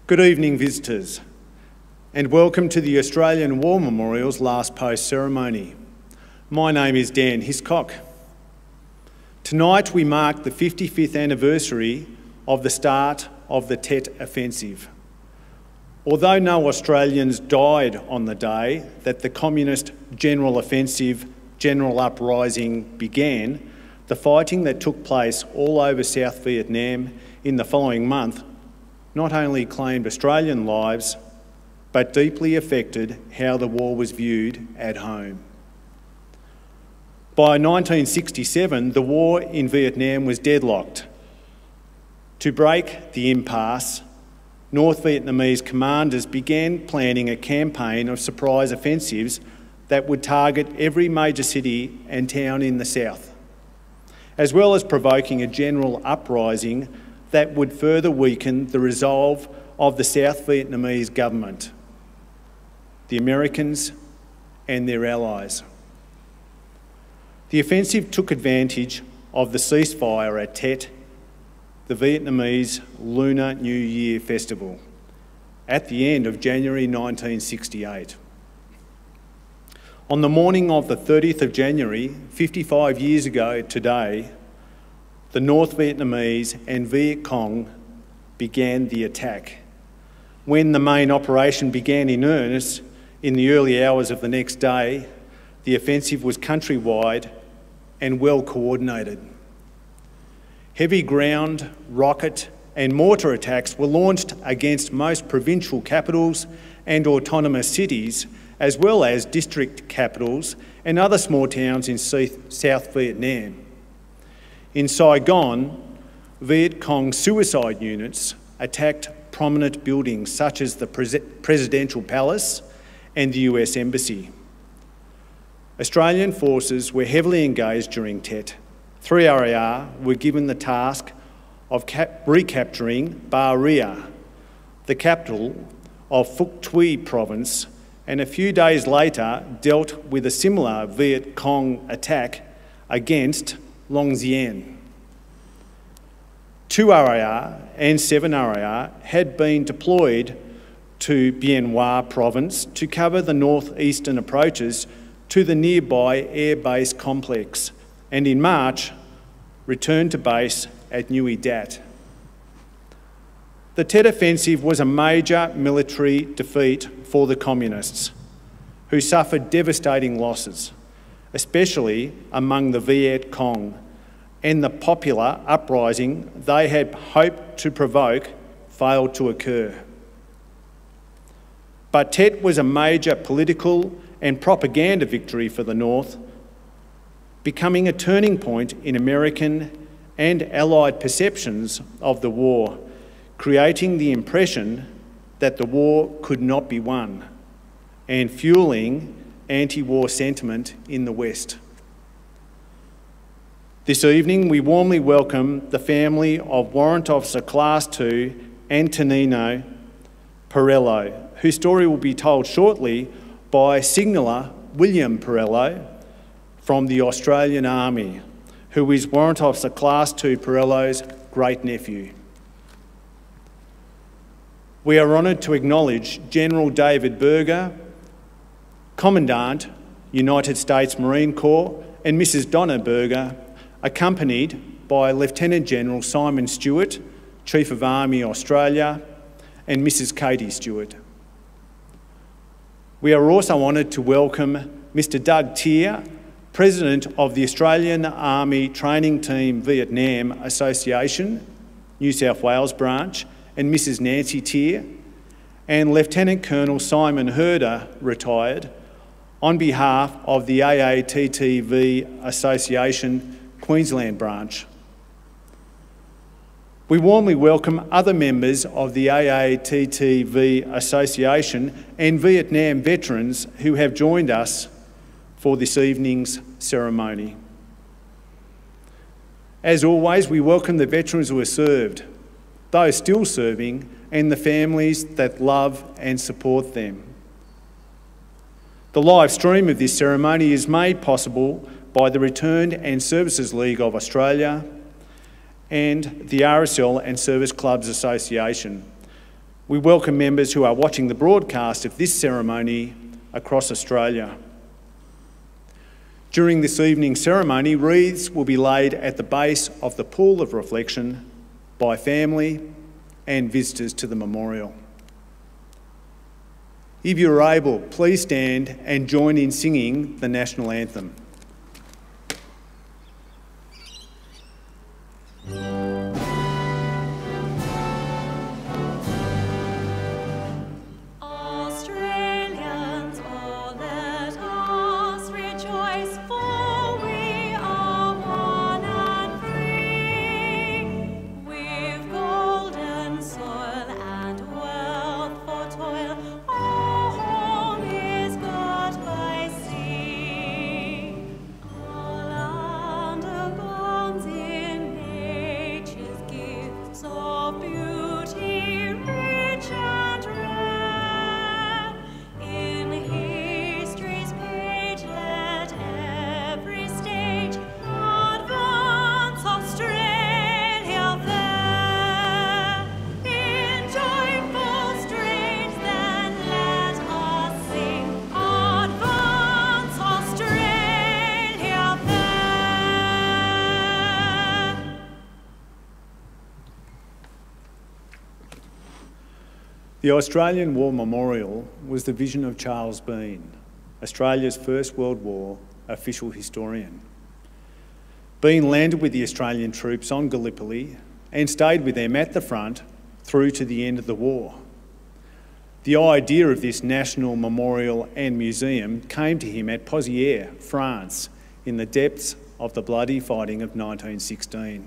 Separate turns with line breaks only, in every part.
Good evening, visitors, and welcome to the Australian War Memorial's last post ceremony. My name is Dan Hiscock. Tonight we mark the 55th anniversary of the start of the Tet Offensive. Although no Australians died on the day that the Communist General Offensive, General Uprising began, the fighting that took place all over South Vietnam in the following month not only claimed Australian lives, but deeply affected how the war was viewed at home. By 1967, the war in Vietnam was deadlocked. To break the impasse, North Vietnamese commanders began planning a campaign of surprise offensives that would target every major city and town in the south, as well as provoking a general uprising that would further weaken the resolve of the South Vietnamese government, the Americans and their allies. The offensive took advantage of the ceasefire at Tet, the Vietnamese Lunar New Year festival, at the end of January 1968. On the morning of the 30th of January, 55 years ago today, the North Vietnamese and Viet Cong began the attack. When the main operation began in earnest, in the early hours of the next day, the offensive was countrywide and well coordinated. Heavy ground, rocket and mortar attacks were launched against most provincial capitals and autonomous cities, as well as district capitals and other small towns in South Vietnam. In Saigon, Viet Cong suicide units attacked prominent buildings such as the Presidential Palace and the US Embassy. Australian forces were heavily engaged during Tet. 3RAR were given the task of recapturing Ba Ria, the capital of Phuoc Tuy province, and a few days later dealt with a similar Viet Cong attack against Long Xien. 2RAR and 7RAR had been deployed to Bien Hoa province to cover the northeastern approaches to the nearby air base complex, and in March returned to base at Nui Dat. The Tet Offensive was a major military defeat for the Communists, who suffered devastating losses, especially among the Viet Cong, and the popular uprising they had hoped to provoke failed to occur. But Tet was a major political and propaganda victory for the North, becoming a turning point in American and Allied perceptions of the war, creating the impression that the war could not be won, and fuelling anti-war sentiment in the West. This evening, we warmly welcome the family of Warrant Officer Class 2, Antonino Parrello, whose story will be told shortly by Signaller William Parrello from the Australian Army, who is Warrant Officer Class 2 Parrello's great-nephew. We are honoured to acknowledge General David Berger, Commandant, United States Marine Corps, and Mrs. Donna Berger, accompanied by Lieutenant General Simon Stewart, Chief of Army Australia, and Mrs. Katie Stewart. We are also honoured to welcome Mr. Doug Tier, President of the Australian Army Training Team Vietnam Association, New South Wales branch, and Mrs. Nancy Tier, and Lieutenant Colonel Simon Herder, retired, on behalf of the AATTV Association Queensland branch. We warmly welcome other members of the AATTV Association and Vietnam veterans who have joined us for this evening's ceremony. As always, we welcome the veterans who have served, those still serving, and the families that love and support them. The live stream of this ceremony is made possible by the Returned and Services League of Australia and the RSL and Service Clubs Association, We welcome members who are watching the broadcast of this ceremony across Australia. During this evening's ceremony, wreaths will be laid at the base of the pool of reflection by family and visitors to the memorial. If you are able, please stand and join in singing the national anthem. The Australian War Memorial was the vision of Charles Bean, Australia's First World War official historian. Bean landed with the Australian troops on Gallipoli and stayed with them at the front through to the end of the war. The idea of this national memorial and museum came to him at Pozières, France, in the depths of the bloody fighting of 1916.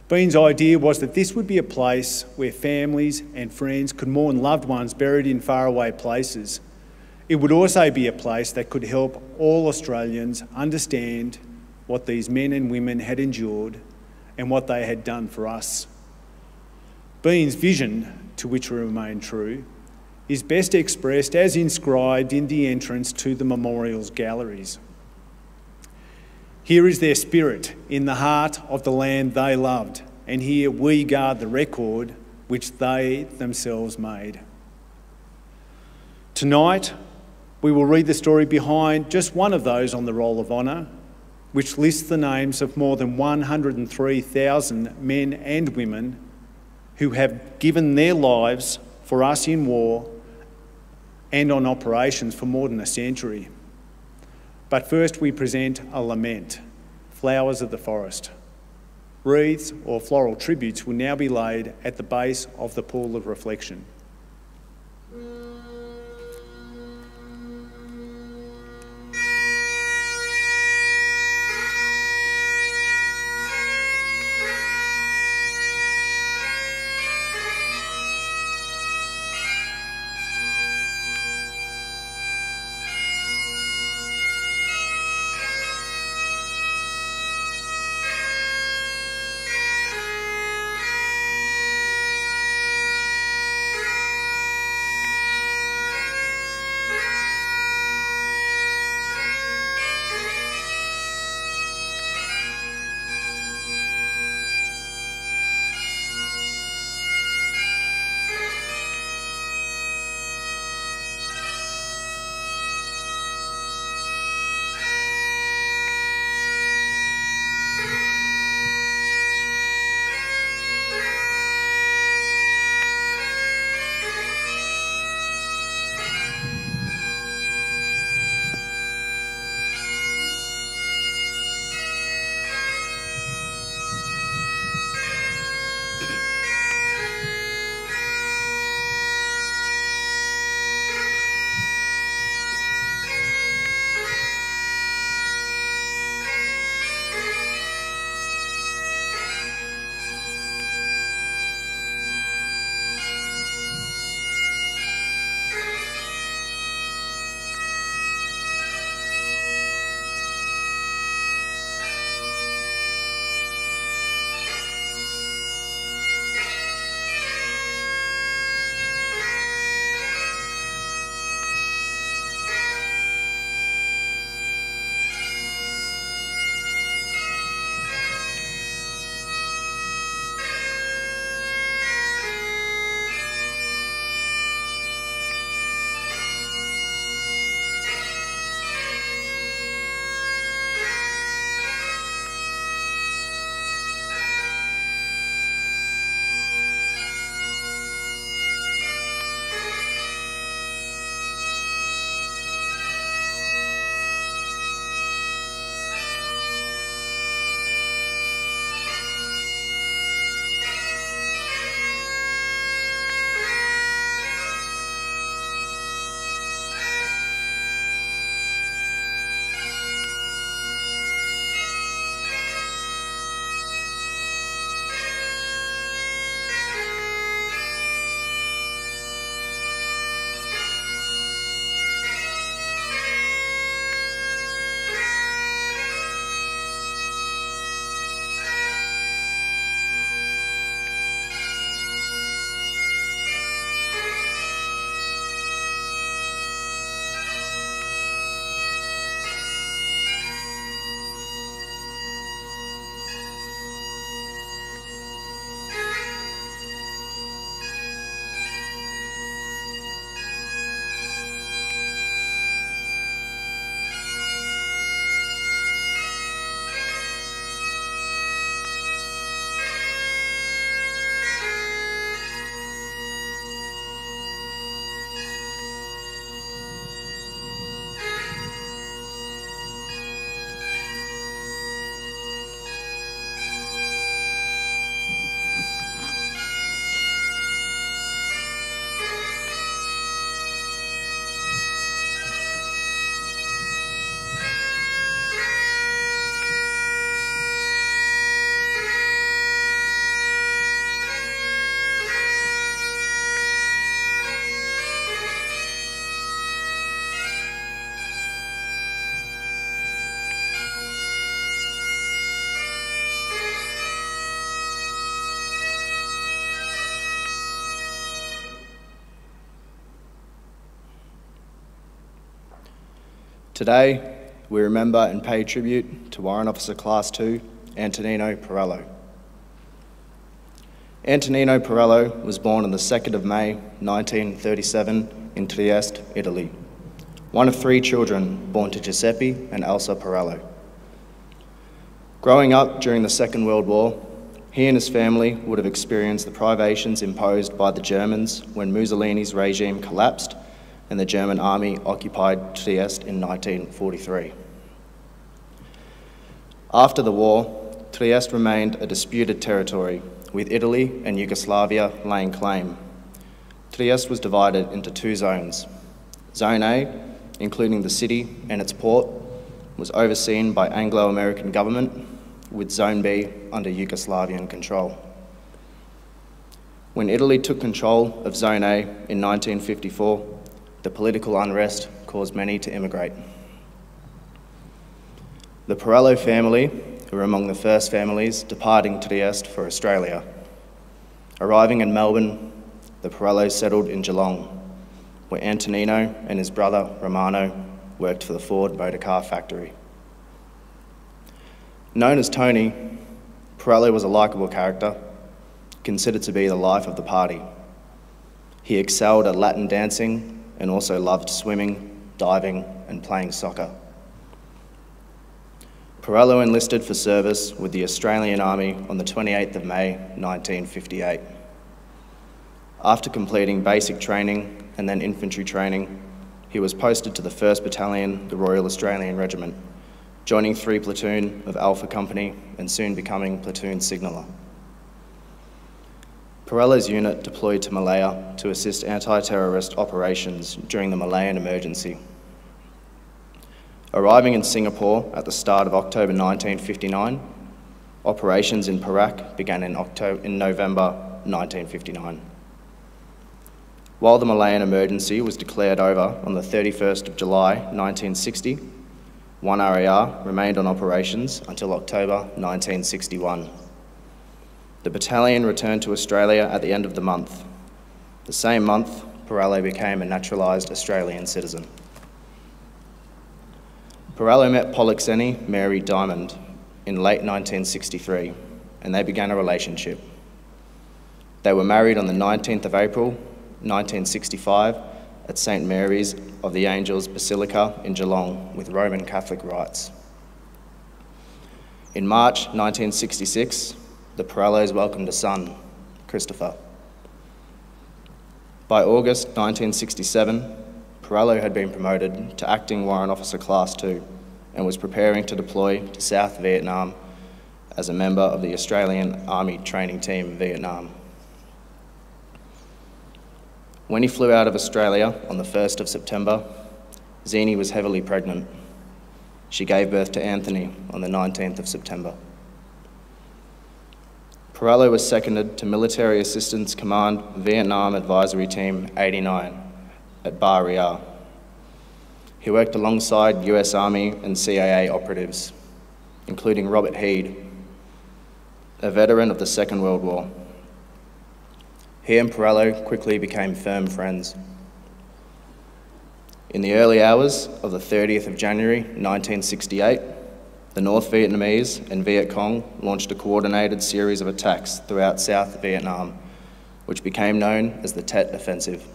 Bean's idea was that this would be a place where families and friends could mourn loved ones buried in faraway places. It would also be a place that could help all Australians understand what these men and women had endured and what they had done for us. Bean's vision, to which we remain true, is best expressed as inscribed in the entrance to the memorial's galleries. Here is their spirit in the heart of the land they loved, and here we guard the record which they themselves made. Tonight, we will read the story behind just one of those on the Roll of Honour, which lists the names of more than 103,000 men and women who have given their lives for us in war and on operations for more than a century. But first we present a lament, Flowers of the Forest. Wreaths or floral tributes will now be laid at the base of the pool of reflection.
Today, we remember and pay tribute to Warrant Officer Class 2, Antonino Parrello. Antonino Parrello was born on the 2nd of May, 1937 in Trieste, Italy, one of 3 children born to Giuseppe and Elsa Parrello. Growing up during the Second World War, he and his family would have experienced the privations imposed by the Germans when Mussolini's regime collapsed and the German army occupied Trieste in 1943. After the war, Trieste remained a disputed territory, with Italy and Yugoslavia laying claim. Trieste was divided into 2 zones. Zone A, including the city and its port, was overseen by Anglo-American government, with Zone B under Yugoslavian control. When Italy took control of Zone A in 1954, the political unrest caused many to immigrate. The Parrello family were among the first families departing Trieste for Australia. Arriving in Melbourne, the Parrellos settled in Geelong, where Antonino and his brother Romano worked for the Ford motor car factory. Known as Tony, Parrello was a likeable character, considered to be the life of the party. He excelled at Latin dancing and also loved swimming, diving, and playing soccer. Parrello enlisted for service with the Australian Army on the 28th of May, 1958. After completing basic training and then infantry training, he was posted to the 1st Battalion, the Royal Australian Regiment, joining 3 platoon of Alpha Company and soon becoming platoon signaller. Parrello's unit deployed to Malaya to assist anti-terrorist operations during the Malayan emergency. Arriving in Singapore at the start of October 1959, operations in Perak began in November 1959. While the Malayan emergency was declared over on the 31st of July 1960, 1 RAR remained on operations until October 1961. The battalion returned to Australia at the end of the month. The same month, Parrello became a naturalised Australian citizen. Parrello met Polixeni Mary Diamond in late 1963, and they began a relationship. They were married on the 19th of April 1965 at St Mary's of the Angels Basilica in Geelong with Roman Catholic rites. In March 1966, the Parrellos welcomed a son, Christopher. By August 1967, Parrello had been promoted to Acting Warrant Officer Class 2 and was preparing to deploy to South Vietnam as a member of the Australian Army Training Team in Vietnam. When he flew out of Australia on the 1st of September, Zini was heavily pregnant. She gave birth to Anthony on the 19th of September. Parrello was seconded to Military Assistance Command Vietnam Advisory Team 89 at Bar Riar. He worked alongside US Army and CIA operatives, including Robert Heed, a veteran of the Second World War. He and Parrello quickly became firm friends. In the early hours of the 30th of January 1968, the North Vietnamese and Viet Cong launched a coordinated series of attacks throughout South Vietnam, which became known as the Tet Offensive.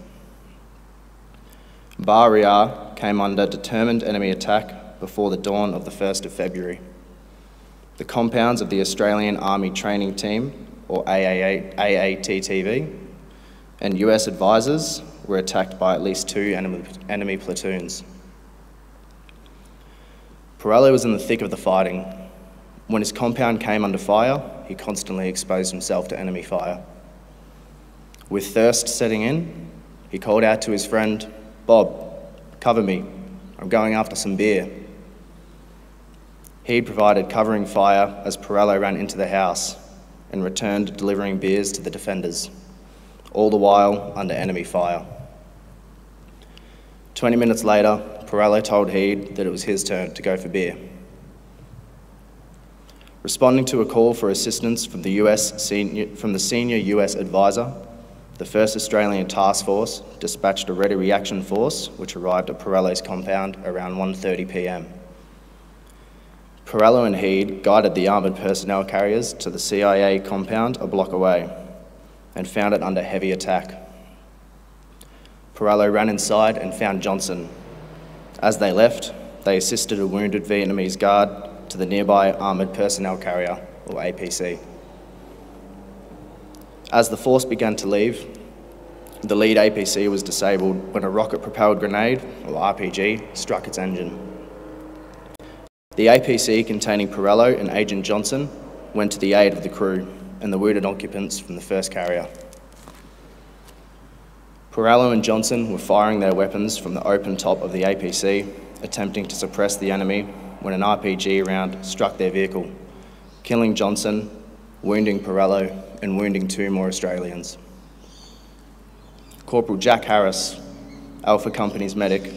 Bar Riar came under determined enemy attack before the dawn of the 1st of February. The compounds of the Australian Army Training Team, or AATTV, and US advisors were attacked by at least 2 enemy platoons. Parrello was in the thick of the fighting. When his compound came under fire, he constantly exposed himself to enemy fire. With thirst setting in, he called out to his friend, "Bob, cover me, I'm going after some beer." He provided covering fire as Parrello ran into the house and returned delivering beers to the defenders, all the while under enemy fire. 20 minutes later, Parrello told Heed that it was his turn to go for beer. Responding to a call for assistance from the senior US advisor, the 1st Australian Task Force dispatched a ready reaction force which arrived at Parrello's compound around 1:30 p.m. Parrello and Heed guided the armoured personnel carriers to the CIA compound a block away and found it under heavy attack. Parrello ran inside and found Johnson. As they left, they assisted a wounded Vietnamese guard to the nearby armoured personnel carrier, or APC. As the force began to leave, the lead APC was disabled when a rocket-propelled grenade, or RPG, struck its engine. The APC containing Parrello and Agent Johnson went to the aid of the crew and the wounded occupants from the first carrier. Parrello and Johnson were firing their weapons from the open top of the APC, attempting to suppress the enemy when an RPG round struck their vehicle, killing Johnson, wounding Parrello, and wounding 2 more Australians. Corporal Jack Harris, Alpha Company's medic,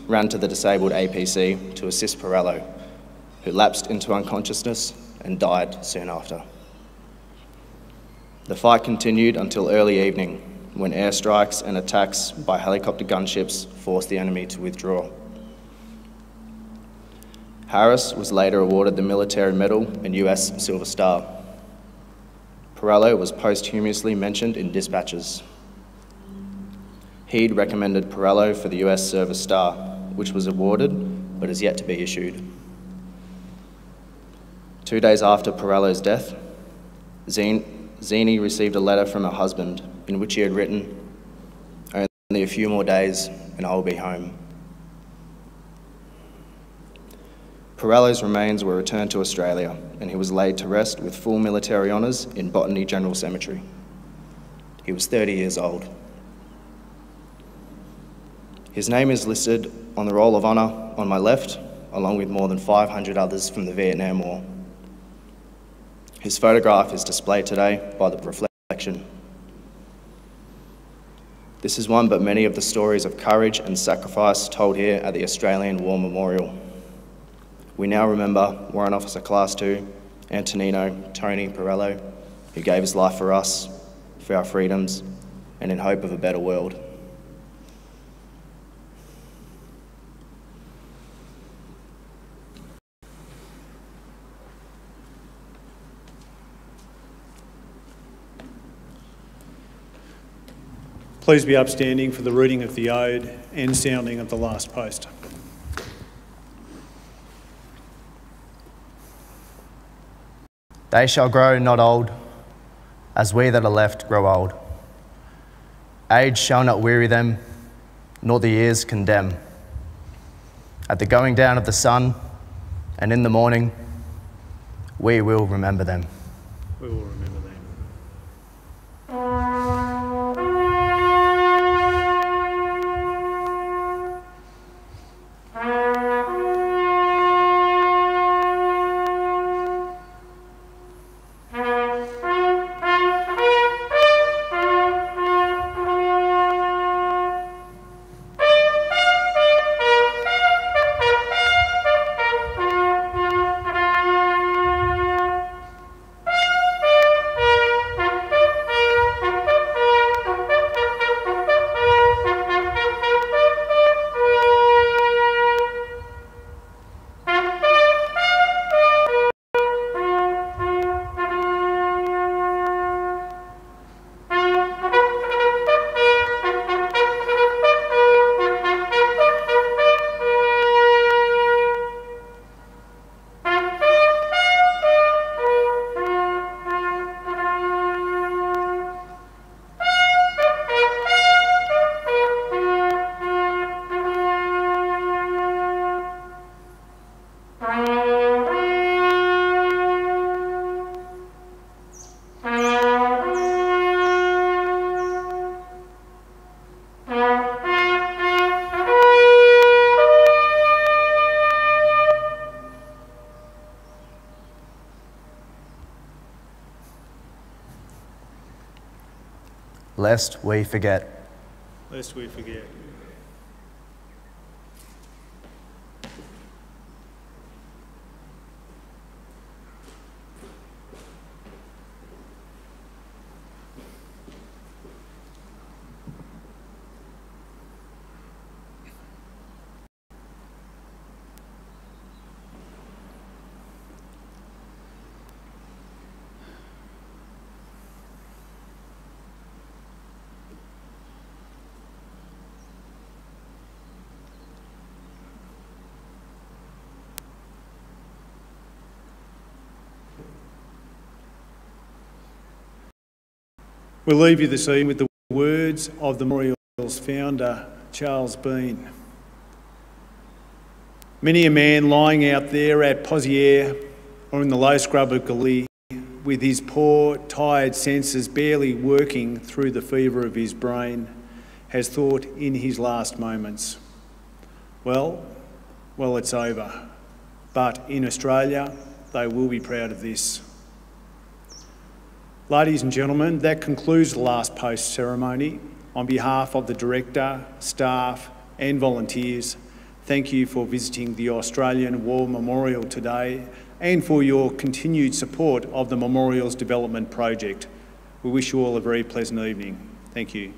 ran to the disabled APC to assist Parrello, who lapsed into unconsciousness and died soon after. The fight continued until early evening, when airstrikes and attacks by helicopter gunships forced the enemy to withdraw. Harris was later awarded the Military Medal and US Silver Star. Parrello was posthumously mentioned in dispatches. Heed recommended Parrello for the US Service Star, which was awarded but is yet to be issued. 2 days after Parrello's death, Zini received a letter from her husband in which he had written, "Only a few more days and I will be home." Parrello's remains were returned to Australia and he was laid to rest with full military honours in Botany General Cemetery. He was 30 years old. His name is listed on the Roll of Honour on my left, along with more than 500 others from the Vietnam War. His photograph is displayed today by the Reflection. This is one but many of the stories of courage and sacrifice told here at the Australian War Memorial. We now remember Warrant Officer Class 2, Antonino Tony Parrello, who gave his life for us, for our freedoms, and in hope of a better world.
Please be upstanding for the reading of the ode and sounding of the last post.
They shall grow not old, as we that are left grow old. Age shall not weary them, nor the years condemn. At the going down of the sun, and in the morning, we will remember them.
We will remember them.
Lest we forget.
Lest we forget. We'll leave you this evening with the words of the memorial's founder, Charles Bean. Many a man lying out there at Pozières or in the low scrub of Gallipoli, with his poor, tired senses barely working through the fever of his brain, has thought in his last moments, well, it's over. But in Australia, they will be proud of this. Ladies and gentlemen, that concludes the last post ceremony. On behalf of the Director, staff and volunteers, thank you for visiting the Australian War Memorial today and for your continued support of the Memorials Development Project. We wish you all a very pleasant evening. Thank you.